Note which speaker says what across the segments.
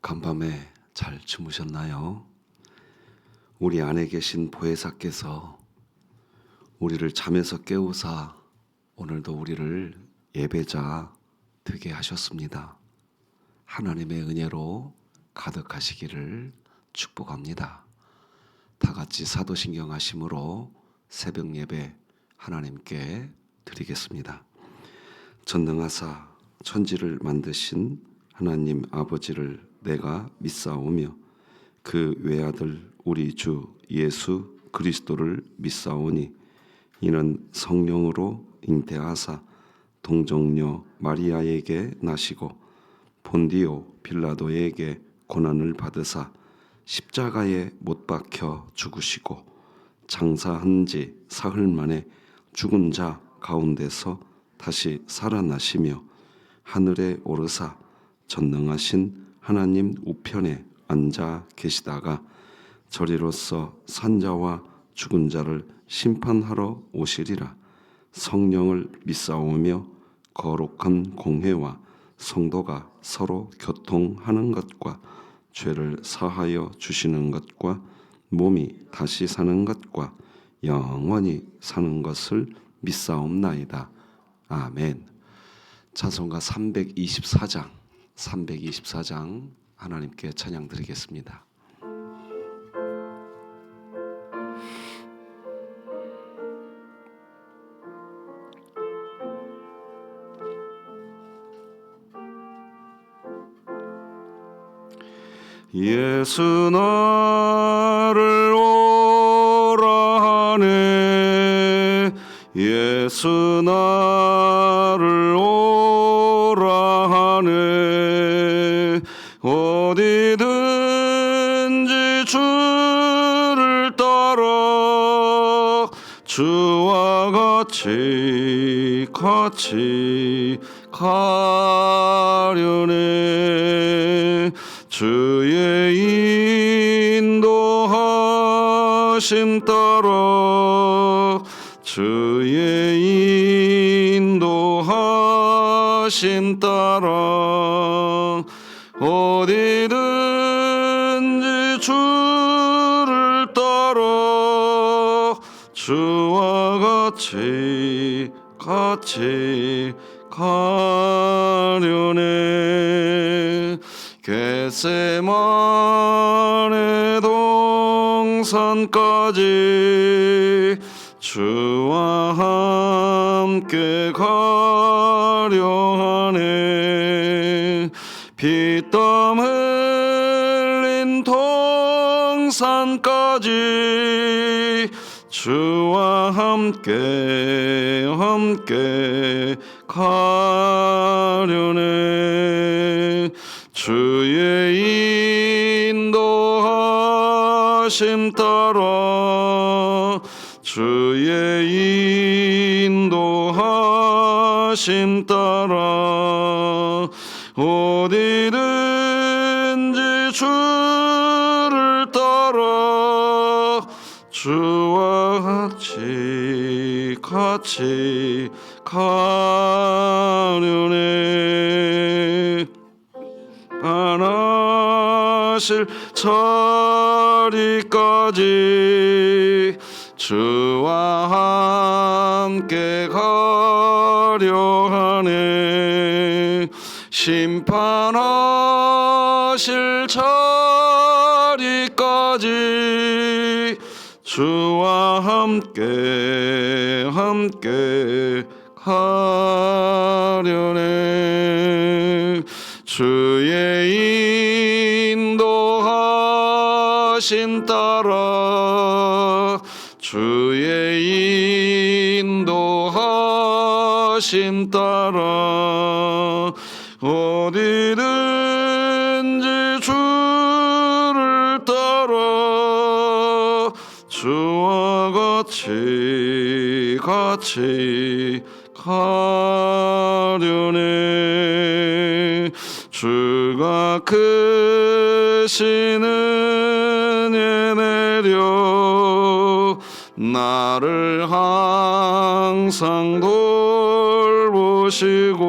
Speaker 1: 간밤에 잘 주무셨나요? 우리 안에 계신 보혜사께서 우리를 잠에서 깨우사 오늘도 우리를 예배자 되게 하셨습니다. 하나님의 은혜로 가득하시기를 축복합니다. 다 같이 사도신경 하심으로 새벽 예배 하나님께 드리겠습니다. 전능하사 천지를 만드신 하나님 아버지를 내가 믿사오며 그 외아들 우리 주 예수 그리스도를 믿사오니 이는 성령으로 잉태하사 동정녀 마리아에게 나시고 본디오 빌라도에게 고난을 받으사 십자가에 못 박혀 죽으시고 장사한 지 사흘 만에 죽은 자 가운데서 다시 살아나시며 하늘에 오르사 전능하신 하나님 우편에 앉아 계시다가 저리로서 산자와 죽은 자를 심판하러 오시리라. 성령을 믿사오며 거룩한 공회와 성도가 서로 교통하는 것과 죄를 사하여 주시는 것과 몸이 다시 사는 것과 영원히 사는 것을 믿사옵나이다. 아멘. 찬송가 324장 하나님께 찬양 드리겠습니다. 예수 나를 오라 하네 예수 나를 오라 하네 어디든지 주를 따라 주와 같이 가려네 주의 인도하심 따라 주의 인도하심 따라 어디든지 주를 따라 주와 같이 가려네 겟세마네 동산까지 주와 함께 가려하네 피땀 흘린 동산까지 주와 함께 가려네 주의 인도하심 따라 주의 인도하심 따라 어디든지 주를 따라 주와 같이 가려네 안하실 자리까지 주와 함께 가려하네 심판하실 자리까지 주와 함께 가려네 주의 인도하심 따라 주의 인도하심 따라 어디든지 주를 따라 주와 같이 가려네 주가 크신 은혜 내려 나를 항상 돌보시고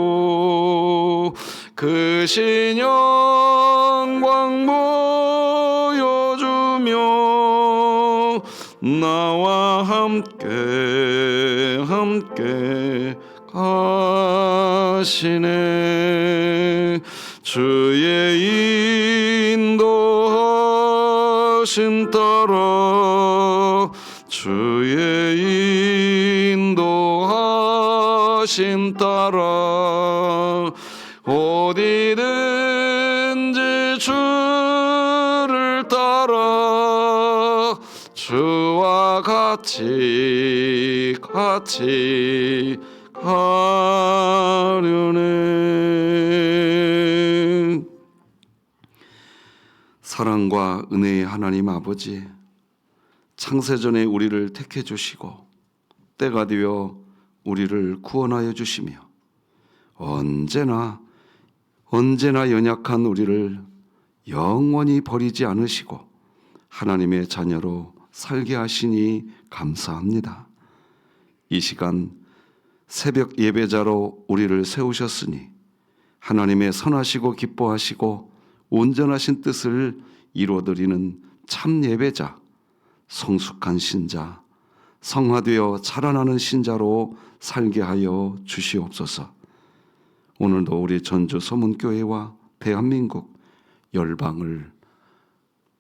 Speaker 1: 그 크신 영광 보여주며 나와 함께 가시네. 주의 인도하심 따라 주의 인도하심 따라 어디든지 주를 따라 주와 같이 가려네. 사랑과 은혜의 하나님 아버지, 창세전에 우리를 택해 주시고 때가 되어 우리를 구원하여 주시며 언제나 연약한 우리를 영원히 버리지 않으시고 하나님의 자녀로 살게 하시니 감사합니다. 이 시간 새벽 예배자로 우리를 세우셨으니 하나님의 선하시고 기뻐하시고 온전하신 뜻을 이루어드리는 참 예배자, 성숙한 신자, 성화되어 자라나는 신자로 살게 하여 주시옵소서. 오늘도 우리 전주 서문교회와 대한민국 열방을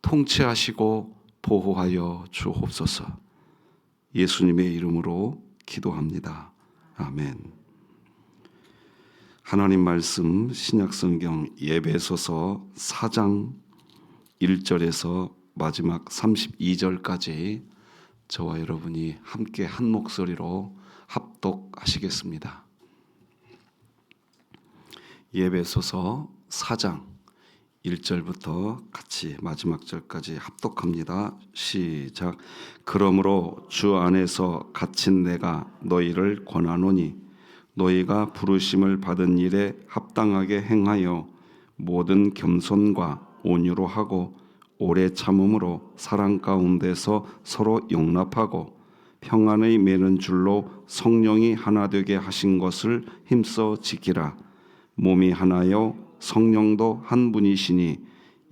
Speaker 1: 통치하시고 보호하여 주옵소서. 예수님의 이름으로 기도합니다. 아멘. 하나님 말씀 신약성경 예배소서 4장 1절에서 마지막 32절까지 저와 여러분이 함께 한 목소리로 합독하시겠습니다. 예배소서 4장 1절부터 같이 마지막 절까지 합독합니다. 시작. 그러므로 주 안에서 갇힌 내가 너희를 권하노니 너희가 부르심을 받은 일에 합당하게 행하여 모든 겸손과 온유로 하고 오래 참음으로 사랑 가운데서 서로 용납하고 평안의 매는 줄로 성령이 하나 되게 하신 것을 힘써 지키라. 몸이 하나요 성령도 한 분이시니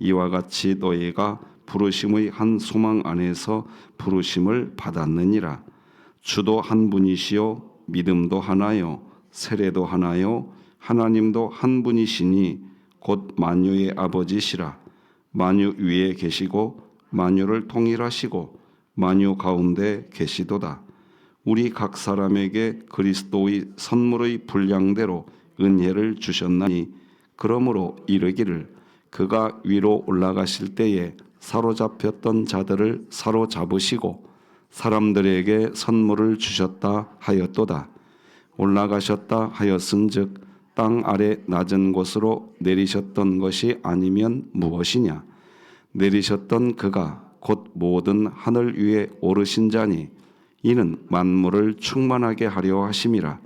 Speaker 1: 이와 같이 너희가 부르심의 한 소망 안에서 부르심을 받았느니라. 주도 한 분이시요 믿음도 하나요 세례도 하나요 하나님도 한 분이시니 곧 만유의 아버지시라. 만유 위에 계시고 만유를 통일하시고 만유 가운데 계시도다. 우리 각 사람에게 그리스도의 선물의 분량대로 은혜를 주셨나니 그러므로 이르기를 그가 위로 올라가실 때에 사로잡혔던 자들을 사로잡으시고 사람들에게 선물을 주셨다 하였도다. 올라가셨다 하였은즉 땅 아래 낮은 곳으로 내리셨던 것이 아니면 무엇이냐. 내리셨던 그가 곧 모든 하늘 위에 오르신 자니 이는 만물을 충만하게 하려 하심이라.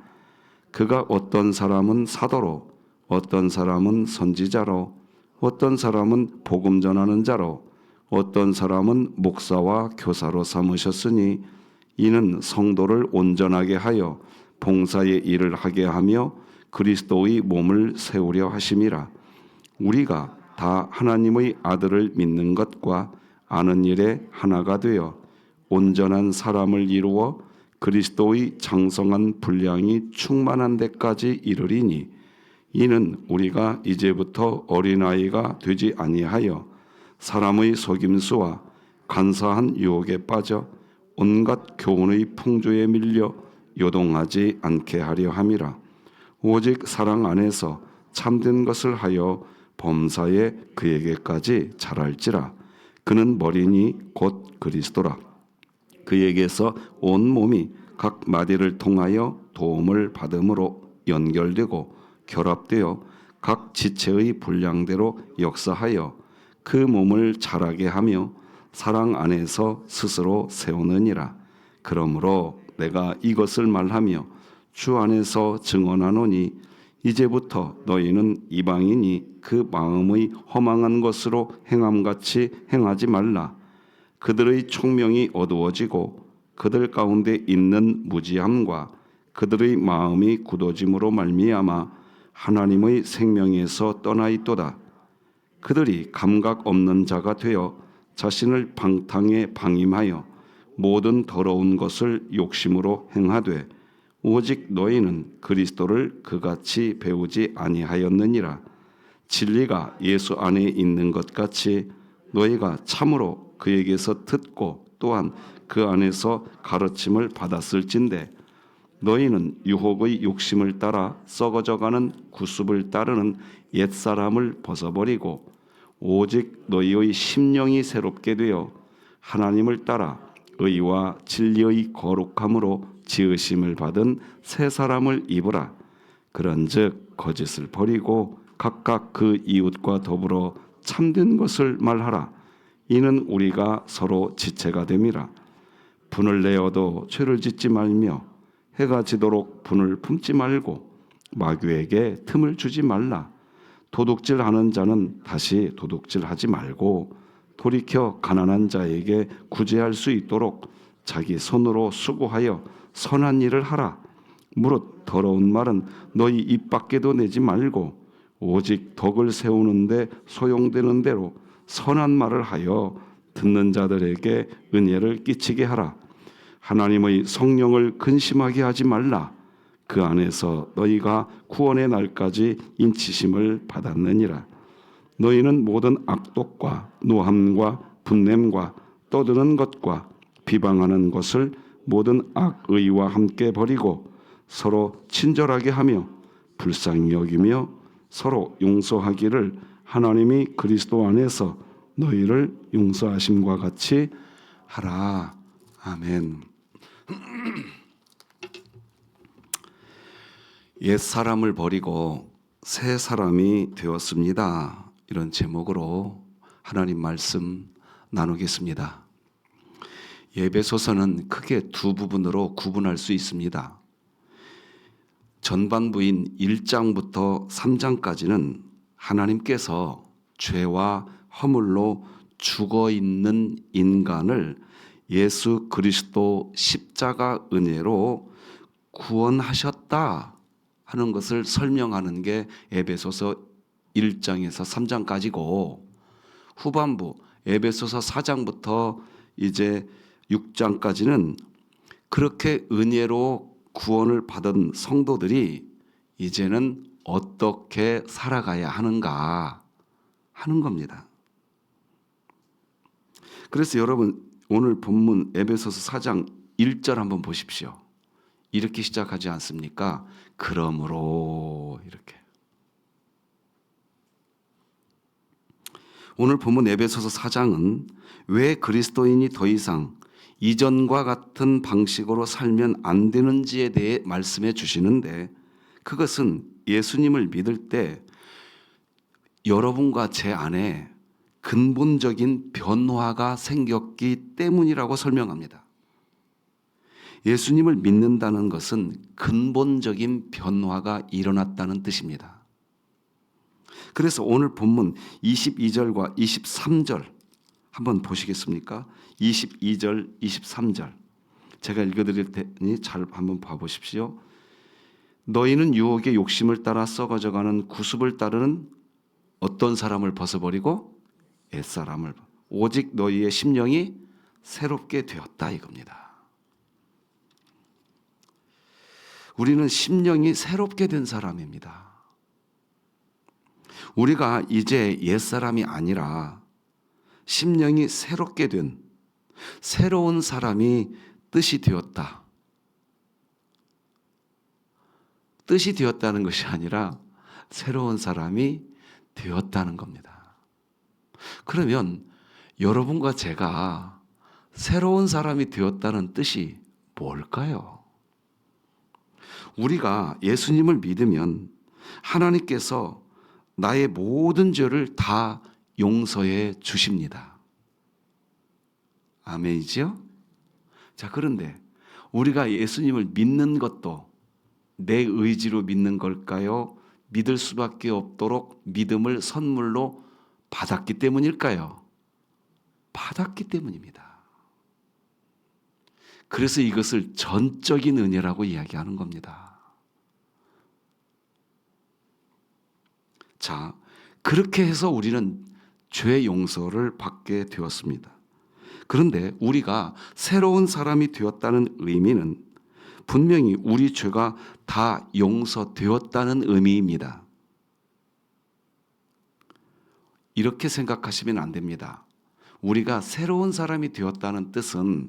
Speaker 1: 그가 어떤 사람은 사도로 어떤 사람은 선지자로 어떤 사람은 복음 전하는 자로 어떤 사람은 목사와 교사로 삼으셨으니 이는 성도를 온전하게 하여 봉사의 일을 하게 하며 그리스도의 몸을 세우려 하심이라. 우리가 다 하나님의 아들을 믿는 것과 아는 일에 하나가 되어 온전한 사람을 이루어 그리스도의 장성한 분량이 충만한 데까지 이르리니 이는 우리가 이제부터 어린아이가 되지 아니하여 사람의 속임수와 간사한 유혹에 빠져 온갖 교훈의 풍조에 밀려 요동하지 않게 하려 함이라. 오직 사랑 안에서 참된 것을 하여 범사에 그에게까지 자랄지라. 그는 머리니 곧 그리스도라. 그에게서 온 몸이 각 마디를 통하여 도움을 받음으로 연결되고 결합되어 각 지체의 분량대로 역사하여 그 몸을 자라게 하며 사랑 안에서 스스로 세우느니라. 그러므로 내가 이것을 말하며 주 안에서 증언하노니 이제부터 너희는 이방인이 그 마음의 허망한 것으로 행함같이 행하지 말라. 그들의 총명이 어두워지고 그들 가운데 있는 무지함과 그들의 마음이 굳어짐으로 말미암아 하나님의 생명에서 떠나 있도다. 그들이 감각 없는 자가 되어 자신을 방탕에 방임하여 모든 더러운 것을 욕심으로 행하되 오직 너희는 그리스도를 그같이 배우지 아니하였느니라. 진리가 예수 안에 있는 것 같이 너희가 참으로 그에게서 듣고 또한 그 안에서 가르침을 받았을진대 너희는 유혹의 욕심을 따라 썩어져가는 구습을 따르는 옛사람을 벗어버리고 오직 너희의 심령이 새롭게 되어 하나님을 따라 의와 진리의 거룩함으로 지으심을 받은 새 사람을 입으라. 그런즉 거짓을 버리고 각각 그 이웃과 더불어 참된 것을 말하라. 이는 우리가 서로 지체가 됨이라. 분을 내어도 죄를 짓지 말며 해가 지도록 분을 품지 말고 마귀에게 틈을 주지 말라. 도둑질하는 자는 다시 도둑질하지 말고 돌이켜 가난한 자에게 구제할 수 있도록 자기 손으로 수고하여 선한 일을 하라. 무릇 더러운 말은 너희 입 밖에도 내지 말고 오직 덕을 세우는데 소용되는 대로 선한 말을 하여 듣는 자들에게 은혜를 끼치게 하라. 하나님의 성령을 근심하게 하지 말라. 그 안에서 너희가 구원의 날까지 인치심을 받았느니라. 너희는 모든 악독과 노함과 분냄과 떠드는 것과 비방하는 것을 모든 악의와 함께 버리고 서로 친절하게 하며 불쌍히 여기며 서로 용서하기를 하나님이 그리스도 안에서 너희를 용서하심과 같이 하라. 아멘. 옛 사람을 버리고 새 사람이 되었습니다. 이런 제목으로 하나님 말씀 나누겠습니다. 에베소서는 크게 두 부분으로 구분할 수 있습니다. 전반부인 1장부터 3장까지는 하나님께서 죄와 허물로 죽어 있는 인간을 예수 그리스도 십자가 은혜로 구원하셨다 하는 것을 설명하는 게 에베소서 1장에서 3장까지고, 후반부 에베소서 4장부터 이제 6장까지는 그렇게 은혜로 구원을 받은 성도들이 이제는 어떻게 살아가야 하는가 하는 겁니다. 그래서 여러분 오늘 본문 에베소서 4장 1절 한번 보십시오. 이렇게 시작하지 않습니까? 그러므로 이렇게. 오늘 본문 에베소서 4장은 왜 그리스도인이 더 이상 이전과 같은 방식으로 살면 안 되는지에 대해 말씀해 주시는데, 그것은 예수님을 믿을 때 여러분과 제 안에 근본적인 변화가 생겼기 때문이라고 설명합니다. 예수님을 믿는다는 것은 근본적인 변화가 일어났다는 뜻입니다. 그래서 오늘 본문 22절과 23절 한번 보시겠습니까? 22절, 23절 제가 읽어드릴 테니 잘 한번 봐보십시오. 너희는 유혹의 욕심을 따라 썩어져가는 구습을 따르는 어떤 사람을 벗어버리고 옛사람을, 오직 너희의 심령이 새롭게 되었다 이겁니다. 우리는 심령이 새롭게 된 사람입니다. 우리가 이제 옛사람이 아니라 심령이 새롭게 된 새로운 사람이 뜻이 되었다. 뜻이 되었다는 것이 아니라 새로운 사람이 되었다는 겁니다. 그러면 여러분과 제가 새로운 사람이 되었다는 뜻이 뭘까요? 우리가 예수님을 믿으면 하나님께서 나의 모든 죄를 다 용서해 주십니다. 아멘이지요? 자, 그런데 우리가 예수님을 믿는 것도 내 의지로 믿는 걸까요? 믿을 수밖에 없도록 믿음을 선물로 받았기 때문일까요? 받았기 때문입니다. 그래서 이것을 전적인 은혜라고 이야기하는 겁니다. 자, 그렇게 해서 우리는 죄 용서를 받게 되었습니다. 그런데 우리가 새로운 사람이 되었다는 의미는 분명히 우리 죄가 다 용서되었다는 의미입니다. 이렇게 생각하시면 안 됩니다. 우리가 새로운 사람이 되었다는 뜻은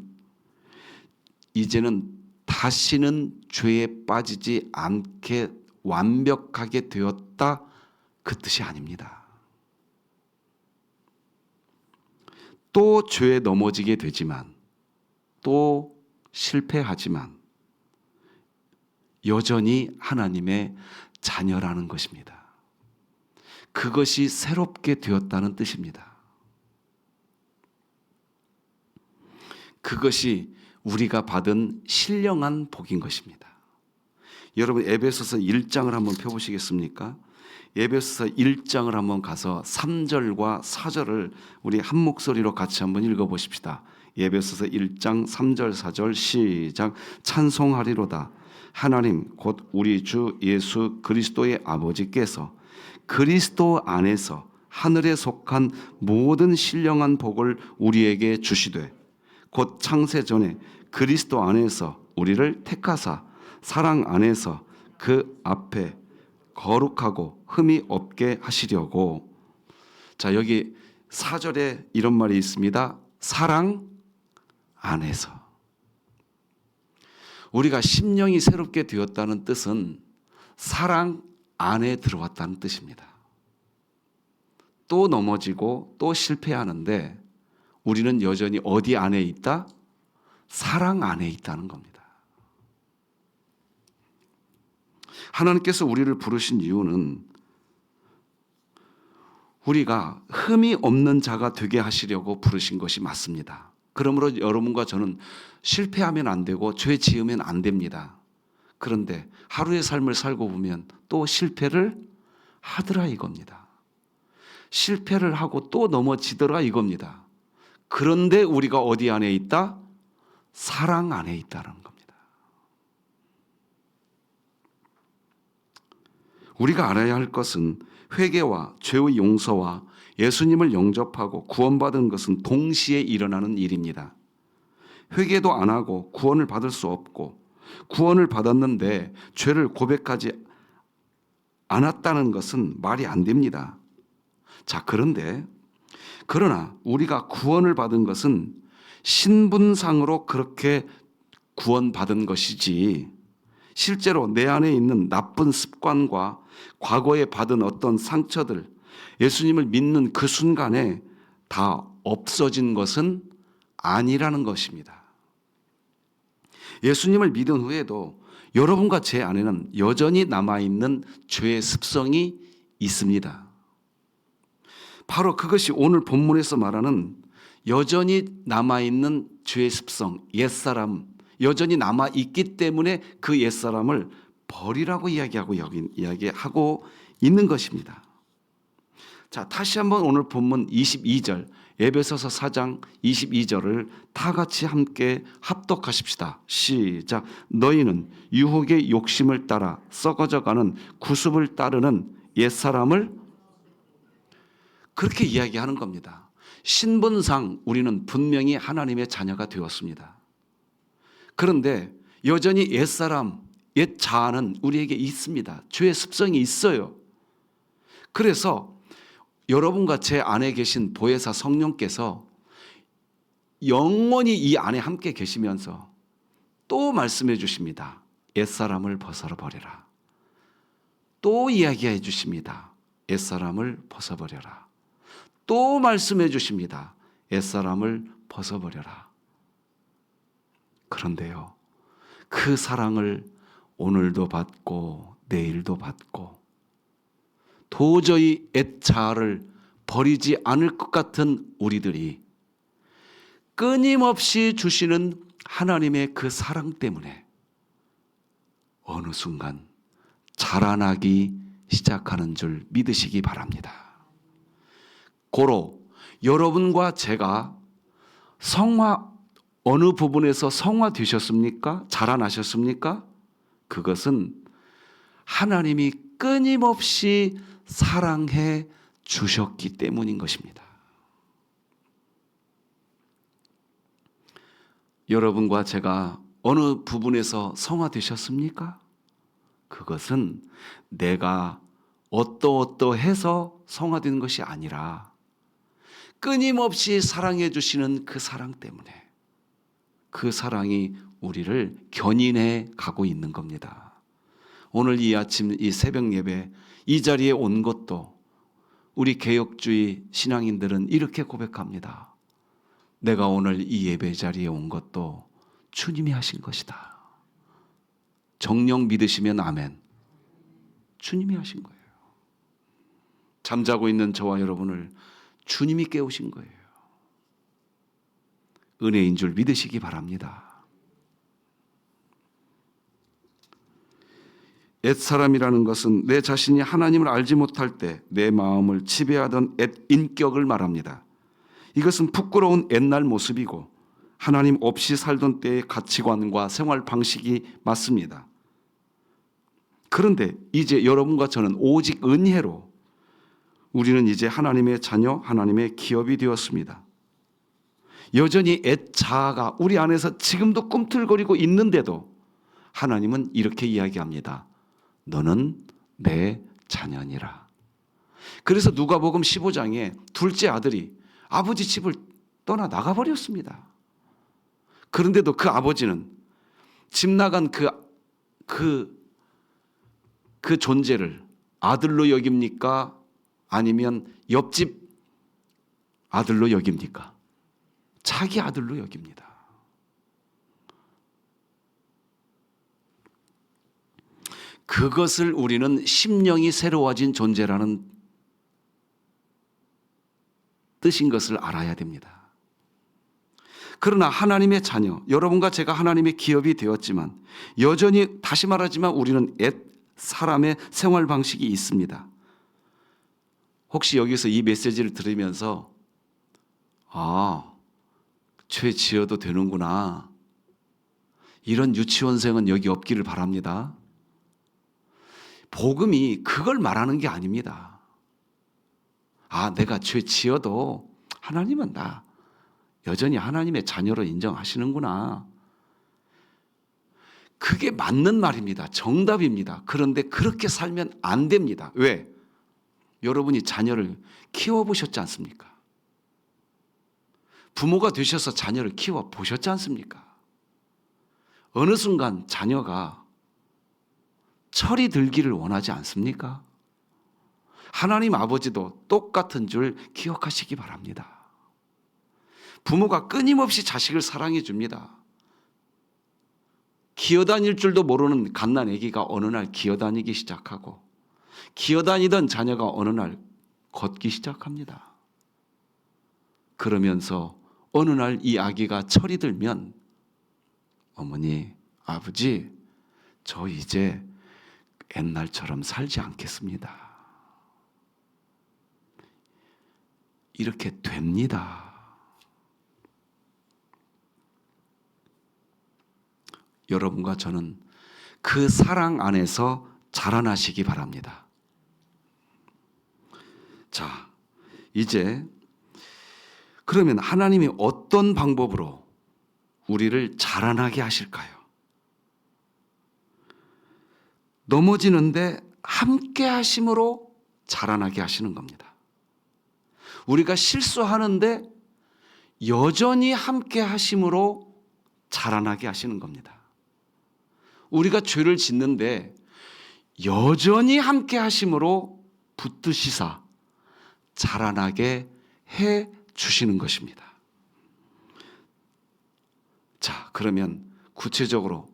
Speaker 1: 이제는 다시는 죄에 빠지지 않게 완벽하게 되었다, 그 뜻이 아닙니다. 또 죄에 넘어지게 되지만, 또 실패하지만 여전히 하나님의 자녀라는 것입니다. 그것이 새롭게 되었다는 뜻입니다. 그것이 우리가 받은 신령한 복인 것입니다. 여러분, 에베소서 1장을 한번 펴보시겠습니까? 에베소서 1장을 한번 가서 3절과 4절을 우리 한 목소리로 같이 한번 읽어보십시다. 에베소서 1장 3절 4절 시작. 찬송하리로다. 하나님 곧 우리 주 예수 그리스도의 아버지께서 그리스도 안에서 하늘에 속한 모든 신령한 복을 우리에게 주시되 곧 창세 전에 그리스도 안에서 우리를 택하사 사랑 안에서 그 앞에 거룩하고 흠이 없게 하시려고. 자, 여기 4절에 이런 말이 있습니다. 사랑 안에서. 우리가 심령이 새롭게 되었다는 뜻은 사랑 안에 들어왔다는 뜻입니다. 또 넘어지고 또 실패하는데 우리는 여전히 어디 안에 있다? 사랑 안에 있다는 겁니다. 하나님께서 우리를 부르신 이유는 우리가 흠이 없는 자가 되게 하시려고 부르신 것이 맞습니다. 그러므로 여러분과 저는 실패하면 안 되고 죄 지으면 안 됩니다. 그런데 하루의 삶을 살고 보면 또 실패를 하더라 이겁니다. 실패를 하고 또 넘어지더라 이겁니다. 그런데 우리가 어디 안에 있다? 사랑 안에 있다는 겁니다. 우리가 알아야 할 것은 회개와 죄의 용서와 예수님을 영접하고 구원받은 것은 동시에 일어나는 일입니다. 회개도 안 하고 구원을 받을 수 없고 구원을 받았는데 죄를 고백하지 않았다는 것은 말이 안 됩니다. 자, 그러나 우리가 구원을 받은 것은 신분상으로 그렇게 구원받은 것이지 실제로 내 안에 있는 나쁜 습관과 과거에 받은 어떤 상처들, 예수님을 믿는 그 순간에 다 없어진 것은 아니라는 것입니다. 예수님을 믿은 후에도 여러분과 제 안에는 여전히 남아있는 죄의 습성이 있습니다. 바로 그것이 오늘 본문에서 말하는 여전히 남아있는 죄의 습성, 옛사람, 여전히 남아있기 때문에 그 옛사람을 버리라고 이야기하고 있는 것입니다. 자, 다시 한번 오늘 본문 22절, 에베소서 4장 22절을 다 같이 함께 합독하십시다. 시작. 너희는 유혹의 욕심을 따라 썩어져가는 구습을 따르는 옛사람을, 그렇게 이야기하는 겁니다. 신분상 우리는 분명히 하나님의 자녀가 되었습니다. 그런데 여전히 옛사람, 옛 자아는 우리에게 있습니다. 죄의 습성이 있어요. 그래서 여러분과 제 안에 계신 보혜사 성령께서 영원히 이 안에 함께 계시면서 또 말씀해 주십니다. 옛사람을 벗어버려라. 또 이야기해 주십니다. 옛사람을 벗어버려라. 또 말씀해 주십니다. 옛사람을 벗어버려라. 그런데요, 그 사랑을 오늘도 받고 내일도 받고 도저히 옛 자아를 버리지 않을 것 같은 우리들이 끊임없이 주시는 하나님의 그 사랑 때문에 어느 순간 자라나기 시작하는 줄 믿으시기 바랍니다. 고로 여러분과 제가 어느 부분에서 성화되셨습니까? 자라나셨습니까? 그것은 하나님이 끊임없이 사랑해 주셨기 때문인 것입니다. 여러분과 제가 어느 부분에서 성화되셨습니까? 그것은 내가 어떠어떠해서 성화되는 것이 아니라 끊임없이 사랑해 주시는 그 사랑 때문에, 그 사랑이 우리를 견인해 가고 있는 겁니다. 오늘 이 아침 이 새벽 예배 이 자리에 온 것도 우리 개혁주의 신앙인들은 이렇게 고백합니다. 내가 오늘 이 예배 자리에 온 것도 주님이 하신 것이다. 정녕 믿으시면 아멘. 주님이 하신 거예요. 잠자고 있는 저와 여러분을 주님이 깨우신 거예요. 은혜인 줄 믿으시기 바랍니다. 옛사람이라는 것은 내 자신이 하나님을 알지 못할 때 내 마음을 지배하던 옛 인격을 말합니다. 이것은 부끄러운 옛날 모습이고 하나님 없이 살던 때의 가치관과 생활 방식이 맞습니다. 그런데 이제 여러분과 저는 오직 은혜로 우리는 이제 하나님의 자녀, 하나님의 기업이 되었습니다. 여전히 옛 자아가 우리 안에서 지금도 꿈틀거리고 있는데도 하나님은 이렇게 이야기합니다. 너는 내 자녀니라. 그래서 누가복음 15장에 둘째 아들이 아버지 집을 떠나 나가버렸습니다. 그런데도 그 아버지는 집 나간 그 존재를 아들로 여깁니까? 아니면 옆집 아들로 여깁니까? 자기 아들로 여깁니다. 그것을 우리는 심령이 새로워진 존재라는 뜻인 것을 알아야 됩니다. 그러나 하나님의 자녀, 여러분과 제가 하나님의 기업이 되었지만 여전히 다시 말하지만 우리는 옛 사람의 생활 방식이 있습니다. 혹시 여기서 이 메시지를 들으면서 죄 지어도 되는구나, 이런 유치원생은 여기 없기를 바랍니다. 복음이 그걸 말하는 게 아닙니다. 내가 죄 지어도 하나님은 나 여전히 하나님의 자녀로 인정하시는구나. 그게 맞는 말입니다. 정답입니다. 그런데 그렇게 살면 안 됩니다. 왜? 여러분이 자녀를 키워보셨지 않습니까? 부모가 되셔서 자녀를 키워보셨지 않습니까? 어느 순간 자녀가 철이 들기를 원하지 않습니까? 하나님 아버지도 똑같은 줄 기억하시기 바랍니다. 부모가 끊임없이 자식을 사랑해 줍니다. 기어다닐 줄도 모르는 갓난 아기가 어느 날 기어다니기 시작하고 기어다니던 자녀가 어느 날 걷기 시작합니다. 그러면서 어느 날 이 아기가 철이 들면 어머니, 아버지, 저 이제 옛날처럼 살지 않겠습니다. 이렇게 됩니다. 여러분과 저는 그 사랑 안에서 자라나시기 바랍니다. 자, 이제 그러면 하나님이 어떤 방법으로 우리를 자라나게 하실까요? 넘어지는데 함께 하심으로 자라나게 하시는 겁니다. 우리가 실수하는데 여전히 함께 하심으로 자라나게 하시는 겁니다. 우리가 죄를 짓는데 여전히 함께 하심으로 붙드시사 자라나게 해 주시는 것입니다. 자, 그러면 구체적으로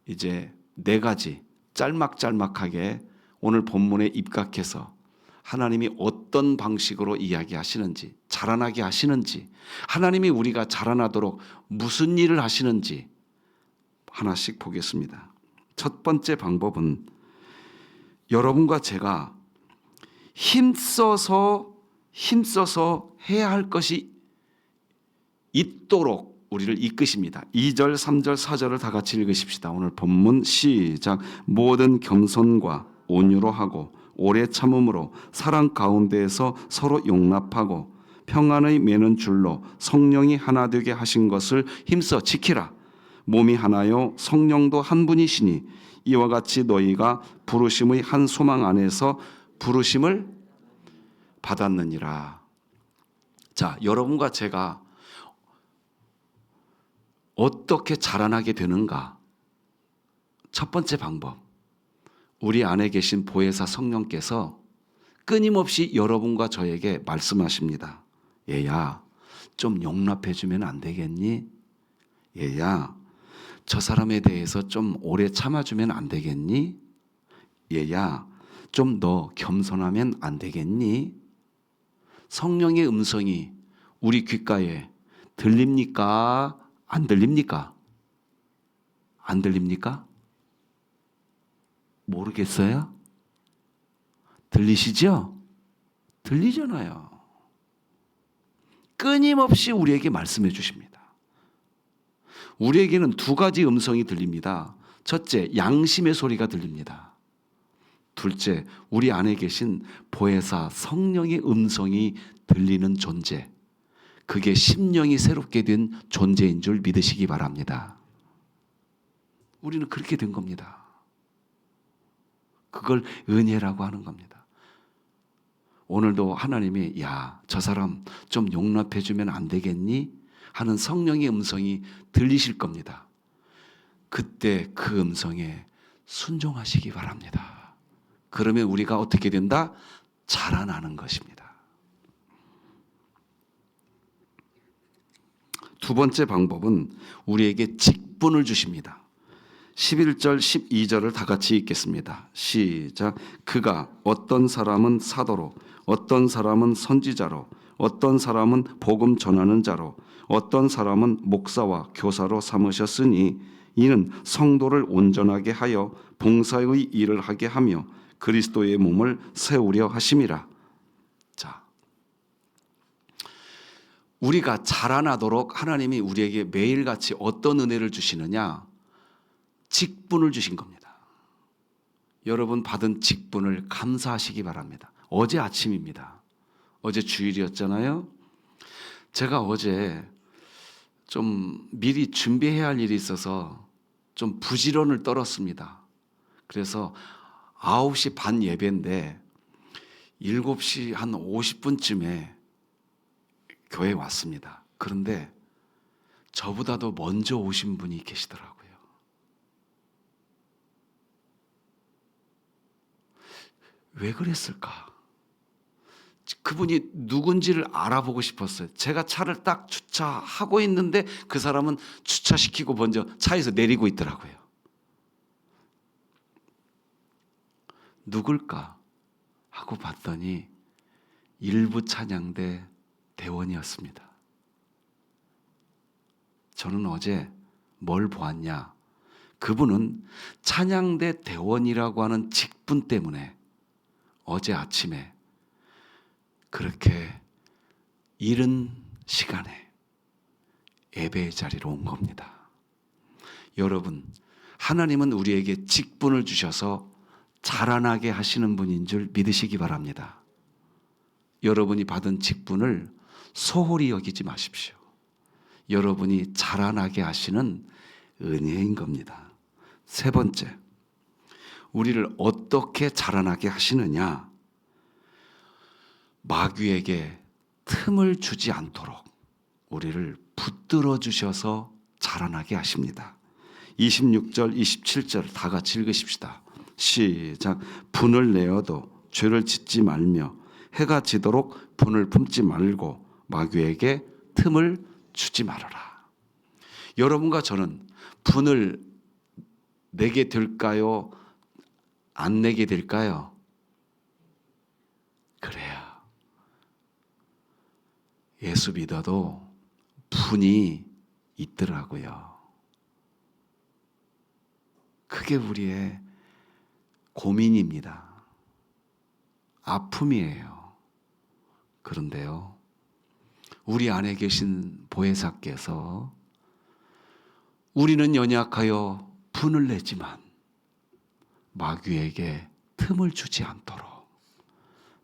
Speaker 1: 이제 4가지 짤막짤막하게 오늘 본문에 입각해서 하나님이 어떤 방식으로 이야기하시는지, 자라나게 하시는지, 하나님이 우리가 자라나도록 무슨 일을 하시는지 하나씩 보겠습니다. 첫 번째 방법은 여러분과 제가 힘써서 해야 할 것이 있도록 우리를 이끄십니다. 2절, 3절, 4절을 다 같이 읽으십시다. 오늘 본문 시작. 모든 겸손과 온유로 하고 오래 참음으로 사랑 가운데에서 서로 용납하고 평안의 매는 줄로 성령이 하나 되게 하신 것을 힘써 지키라. 몸이 하나요 성령도 한 분이시니 이와 같이 너희가 부르심의 한 소망 안에서 부르심을 받았느니라. 자, 여러분과 제가 어떻게 자라나게 되는가? 첫 번째 방법, 우리 안에 계신 보혜사 성령께서 끊임없이 여러분과 저에게 말씀하십니다. 얘야, 좀 용납해 주면 안 되겠니? 얘야, 저 사람에 대해서 좀 오래 참아주면 안 되겠니? 얘야, 좀 더 겸손하면 안 되겠니? 성령의 음성이 우리 귓가에 들립니까? 안 들립니까? 안 들립니까? 모르겠어요? 들리시죠? 들리잖아요. 끊임없이 우리에게 말씀해 주십니다. 우리에게는 두 가지 음성이 들립니다. 첫째, 양심의 소리가 들립니다. 둘째, 우리 안에 계신 보혜사 성령의 음성이 들리는 존재. 그게 심령이 새롭게 된 존재인 줄 믿으시기 바랍니다. 우리는 그렇게 된 겁니다. 그걸 은혜라고 하는 겁니다. 오늘도 하나님이 야, 저 사람 좀 용납해 주면 안 되겠니? 하는 성령의 음성이 들리실 겁니다. 그때 그 음성에 순종하시기 바랍니다. 그러면 우리가 어떻게 된다? 자라나는 것입니다. 두 번째 방법은 우리에게 직분을 주십니다. 11절 12절을 다 같이 읽겠습니다. 시작. 그가 어떤 사람은 사도로, 어떤 사람은 선지자로, 어떤 사람은 복음 전하는 자로, 어떤 사람은 목사와 교사로 삼으셨으니 이는 성도를 온전하게 하여 봉사의 일을 하게 하며 그리스도의 몸을 세우려 하심이라. 자, 우리가 자라나도록 하나님이 우리에게 매일같이 어떤 은혜를 주시느냐? 직분을 주신 겁니다. 여러분 받은 직분을 감사하시기 바랍니다. 어제 아침입니다. 어제 주일이었잖아요. 제가 어제 좀 미리 준비해야 할 일이 있어서 좀 부지런을 떨었습니다. 그래서 9시 반 예배인데 7시 한 50분쯤에 교회에 왔습니다. 그런데 저보다도 먼저 오신 분이 계시더라고요. 왜 그랬을까? 그분이 누군지를 알아보고 싶었어요. 제가 차를 딱 주차하고 있는데 그 사람은 주차시키고 먼저 차에서 내리고 있더라고요. 누굴까 하고 봤더니 일부 찬양대 대원이었습니다. 저는 어제 뭘 보았냐? 그분은 찬양대 대원이라고 하는 직분 때문에 어제 아침에 그렇게 이른 시간에 예배의 자리로 온 겁니다. 여러분, 하나님은 우리에게 직분을 주셔서 자라나게 하시는 분인 줄 믿으시기 바랍니다. 여러분이 받은 직분을 소홀히 여기지 마십시오. 여러분이 자라나게 하시는 은혜인 겁니다. 세 번째, 우리를 어떻게 자라나게 하시느냐? 마귀에게 틈을 주지 않도록 우리를 붙들어 주셔서 자라나게 하십니다. 26절, 27절 다 같이 읽으십시다. 시작. 분을 내어도 죄를 짓지 말며 해가 지도록 분을 품지 말고 마귀에게 틈을 주지 말아라. 여러분과 저는 분을 내게 될까요? 안 내게 될까요? 그래요. 예수 믿어도 분이 있더라고요. 그게 우리의 고민입니다. 아픔이에요. 그런데요, 우리 안에 계신 보혜사께서 우리는 연약하여 분을 내지만 마귀에게 틈을 주지 않도록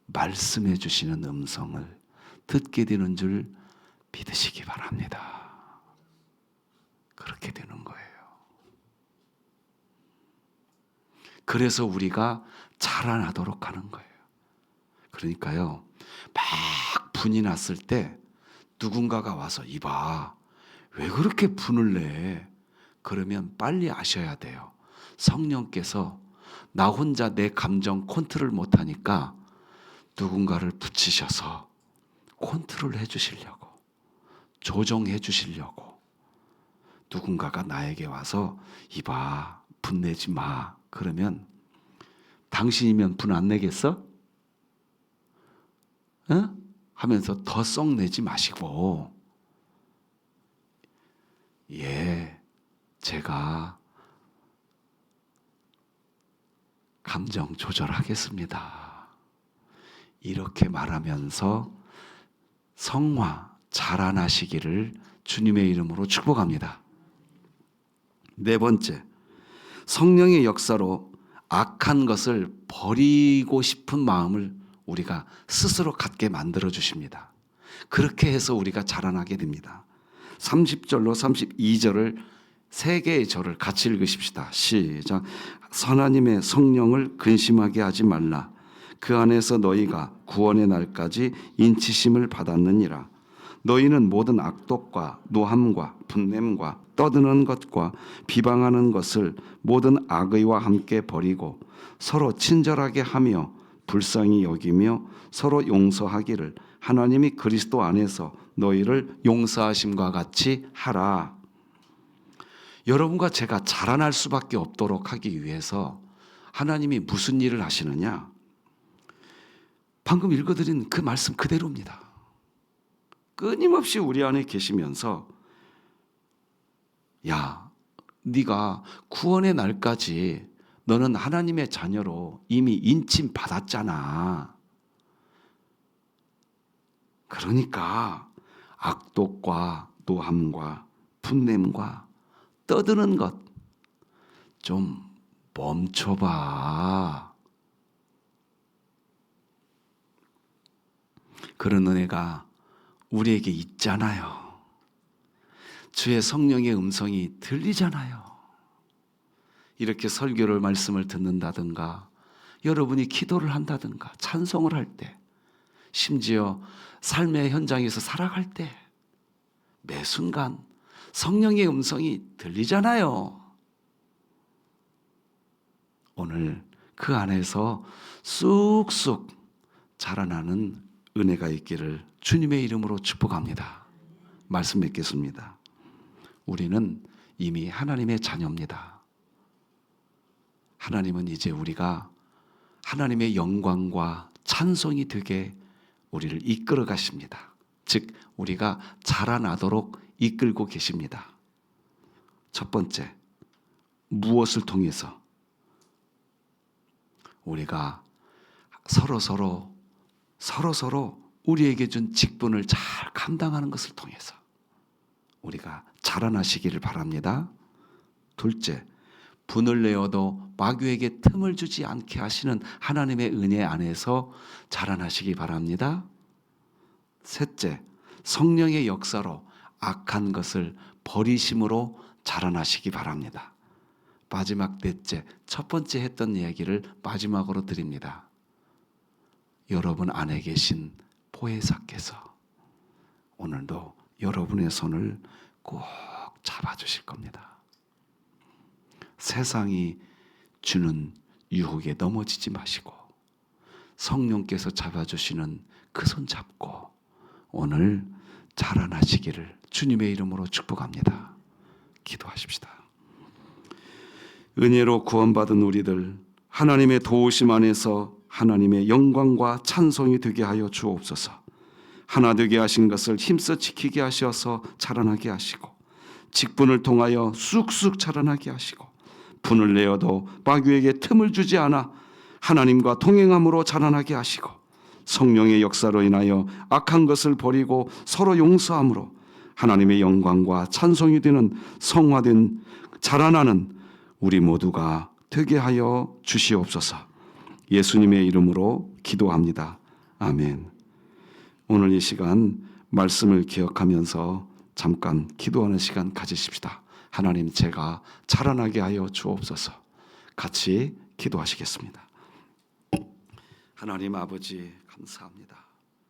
Speaker 1: 말씀해 주시는 음성을 듣게 되는 줄 믿으시기 바랍니다. 그렇게 되는 거예요. 그래서 우리가 자라나도록 하는 거예요. 그러니까요, 막 분이 났을 때 누군가가 와서 이봐, 왜 그렇게 분을 내? 그러면 빨리 아셔야 돼요. 성령께서 나 혼자 내 감정 컨트롤 못하니까 누군가를 붙이셔서 컨트롤 해주시려고, 조정해 주시려고, 누군가가 나에게 와서 이봐, 분내지 마. 그러면 당신이면 분 안 내겠어? 응? 하면서 더 썩 내지 마시고, 예, 제가 감정 조절하겠습니다. 이렇게 말하면서 성화, 자라나시기를 주님의 이름으로 축복합니다. 네 번째, 성령의 역사로 악한 것을 버리고 싶은 마음을 우리가 스스로 갖게 만들어 주십니다. 그렇게 해서 우리가 자라나게 됩니다. 30절로 32절을 세 개의 절을 같이 읽으십시다. 시작. 하나님의 성령을 근심하게 하지 말라. 그 안에서 너희가 구원의 날까지 인치심을 받았느니라. 너희는 모든 악독과 노함과 분냄과 떠드는 것과 비방하는 것을 모든 악의와 함께 버리고 서로 친절하게 하며 불쌍히 여기며 서로 용서하기를 하나님이 그리스도 안에서 너희를 용서하심과 같이 하라. 여러분과 제가 자라날 수밖에 없도록 하기 위해서 하나님이 무슨 일을 하시느냐? 방금 읽어드린 그 말씀 그대로입니다. 끊임없이 우리 안에 계시면서 야, 네가 구원의 날까지 너는 하나님의 자녀로 이미 인침 받았잖아. 그러니까 악독과 노함과 분냄과 떠드는 것 좀 멈춰봐. 그런 은혜가 우리에게 있잖아요. 주의 성령의 음성이 들리잖아요. 이렇게 설교를 말씀을 듣는다든가 여러분이 기도를 한다든가 찬송을 할 때 심지어 삶의 현장에서 살아갈 때 매 순간 성령의 음성이 들리잖아요. 오늘 그 안에서 쑥쑥 자라나는 은혜가 있기를 주님의 이름으로 축복합니다. 말씀 맺겠습니다. 우리는 이미 하나님의 자녀입니다. 하나님은 이제 우리가 하나님의 영광과 찬송이 되게 우리를 이끌어 가십니다. 즉 우리가 자라나도록 이끌고 계십니다. 첫 번째, 무엇을 통해서? 우리가 서로 우리에게 준 직분을 잘 감당하는 것을 통해서 우리가 자라나시기를 바랍니다. 둘째, 분을 내어도 마귀에게 틈을 주지 않게 하시는 하나님의 은혜 안에서 자라나시기 바랍니다. 셋째, 성령의 역사로 악한 것을 버리심으로 자라나시기 바랍니다. 마지막 넷째, 첫 번째 했던 이야기를 마지막으로 드립니다. 여러분 안에 계신 보혜사께서 오늘도 여러분의 손을 꼭 잡아주실 겁니다. 세상이 주는 유혹에 넘어지지 마시고 성령께서 잡아주시는 그 손 잡고 오늘 자라나시기를 주님의 이름으로 축복합니다. 기도하십시다. 은혜로 구원받은 우리들 하나님의 도우심 안에서 하나님의 영광과 찬송이 되게 하여 주옵소서. 하나 되게 하신 것을 힘써 지키게 하셔서 자라나게 하시고 직분을 통하여 쑥쑥 자라나게 하시고 분을 내어도 마귀에게 틈을 주지 않아 하나님과 동행함으로 자라나게 하시고 성령의 역사로 인하여 악한 것을 버리고 서로 용서함으로 하나님의 영광과 찬송이 되는 성화된 자라나는 우리 모두가 되게 하여 주시옵소서. 예수님의 이름으로 기도합니다. 아멘. 오늘 이 시간 말씀을 기억하면서 잠깐 기도하는 시간 가지십시다. 하나님, 제가 자라나게 하여 주옵소서. 같이 기도하시겠습니다. 하나님 아버지, 감사합니다.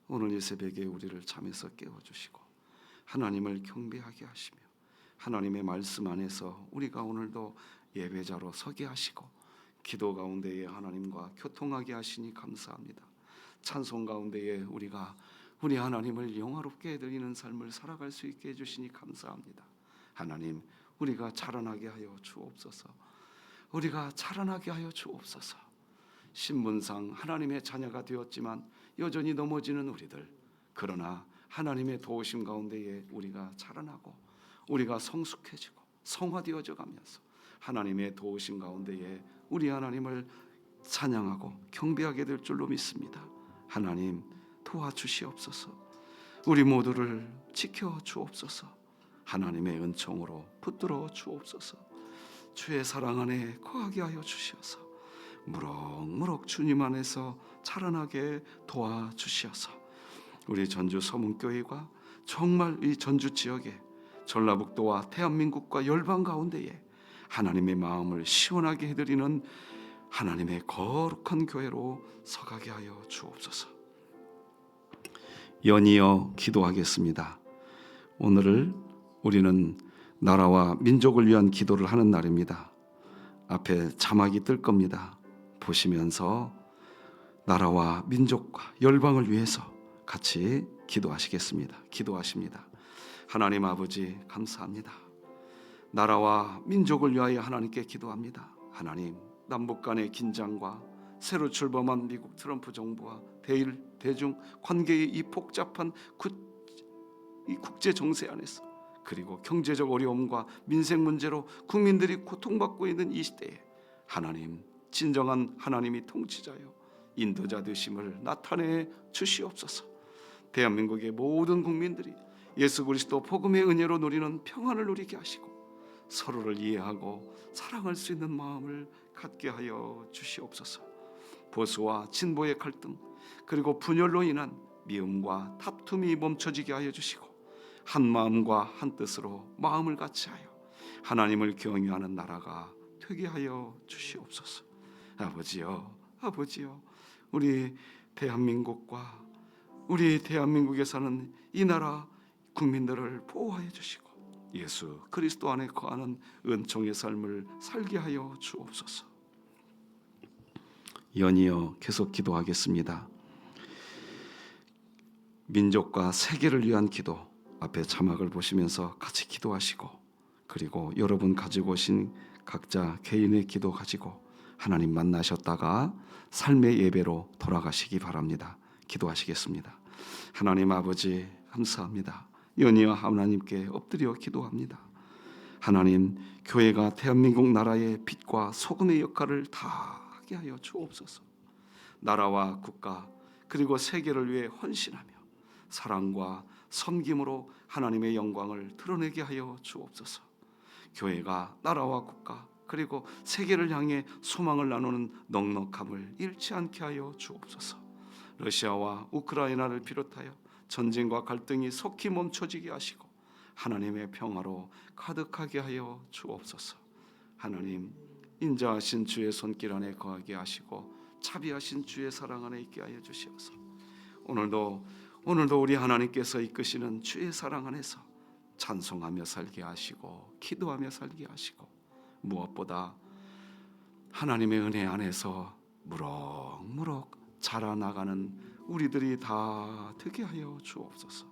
Speaker 1: 오늘 이 새벽에 우리를 잠에서 깨워주시고 하나님을 경배하게 하시며 하나님의 말씀 안에서 우리가 오늘도 예배자로 서게 하시고 기도 가운데에 하나님과 교통하게 하시니 감사합니다. 찬송 가운데에 우리가 우리 하나님을 영화롭게 드리는 삶을 살아갈 수 있게 해주시니 감사합니다. 하나님, 우리가 자라나게 하여 주옵소서. 우리가 자라나게 하여 주옵소서. 신분상 하나님의 자녀가 되었지만 여전히 넘어지는 우리들, 그러나 하나님의 도우심 가운데에 우리가 자라나고 우리가 성숙해지고 성화되어져 가면서 하나님의 도우심 가운데에 우리 하나님을 찬양하고 경배하게 될 줄로 믿습니다. 하나님, 도와주시옵소서. 우리 모두를 지켜 주옵소서. 하나님의 은총으로 붙들어 주옵소서. 주의 사랑 안에 거하게 하여 주시어서 무럭무럭 주님 안에서 자라나게 도와주시어서 우리 전주 서문교회가 정말 이 전주 지역에 전라북도와 대한민국과 열방 가운데에 하나님의 마음을 시원하게 해드리는 하나님의 거룩한 교회로 서가게 하여 주옵소서. 연이어 기도하겠습니다. 오늘을 우리는 나라와 민족을 위한 기도를 하는 날입니다. 앞에 자막이 뜰 겁니다. 보시면서 나라와 민족과 열방을 위해서 같이 기도하시겠습니다. 기도하십니다. 하나님 아버지, 감사합니다. 나라와 민족을 위하여 하나님께 기도합니다. 하나님, 남북 간의 긴장과 새로 출범한 미국 트럼프 정부와 대일 대중 관계의 이 복잡한 이 국제 정세 안에서, 그리고 경제적 어려움과 민생 문제로 국민들이 고통받고 있는 이 시대에 하나님, 진정한 하나님이 통치자요 인도자 되심을 나타내 주시옵소서. 대한민국의 모든 국민들이 예수 그리스도 복음의 은혜로 누리는 평안을 누리게 하시고 서로를 이해하고 사랑할 수 있는 마음을 갖게 하여 주시옵소서. 보수와 진보의 갈등, 그리고 분열로 인한 미움과 다툼이 멈춰지게 하여 주시고 한 마음과 한 뜻으로 마음을 같이하여 하나님을 경외하는 나라가 되게 하여 주시옵소서. 아버지여, 아버지여, 우리 대한민국과 우리 대한민국에 사는 이 나라 국민들을 보호하여 주시고 예수 그리스도 안에 거하는 은총의 삶을 살게 하여 주옵소서. 연이어 계속 기도하겠습니다. 민족과 세계를 위한 기도, 앞에 자막을 보시면서 같이 기도하시고, 그리고 여러분 가지고 오신 각자 개인의 기도 가지고 하나님 만나셨다가 삶의 예배로 돌아가시기 바랍니다. 기도하시겠습니다. 하나님 아버지, 감사합니다. 연이어 하나님께 엎드려 기도합니다. 하나님, 교회가 대한민국 나라의 빛과 소금의 역할을 다 하게 하여 주옵소서. 나라와 국가 그리고 세계를 위해 헌신하며 사랑과 섬김으로 하나님의 영광을 드러내게 하여 주옵소서. 교회가 나라와 국가 그리고 세계를 향해 소망을 나누는 넉넉함을 잃지 않게 하여 주옵소서. 러시아와 우크라이나를 비롯하여 전쟁과 갈등이 속히 멈춰지게 하시고 하나님의 평화로 가득하게 하여 주옵소서. 하나님, 인자하신 주의 손길 안에 거하게 하시고 자비하신 주의 사랑 안에 있게 하여 주시옵소서. 오늘도 우리 하나님께서 이끄시는 주의 사랑 안에서 찬송하며 살게 하시고 기도하며 살게 하시고 무엇보다 하나님의 은혜 안에서 무럭무럭 자라나가는 우리들이 다 되게 하여 주옵소서.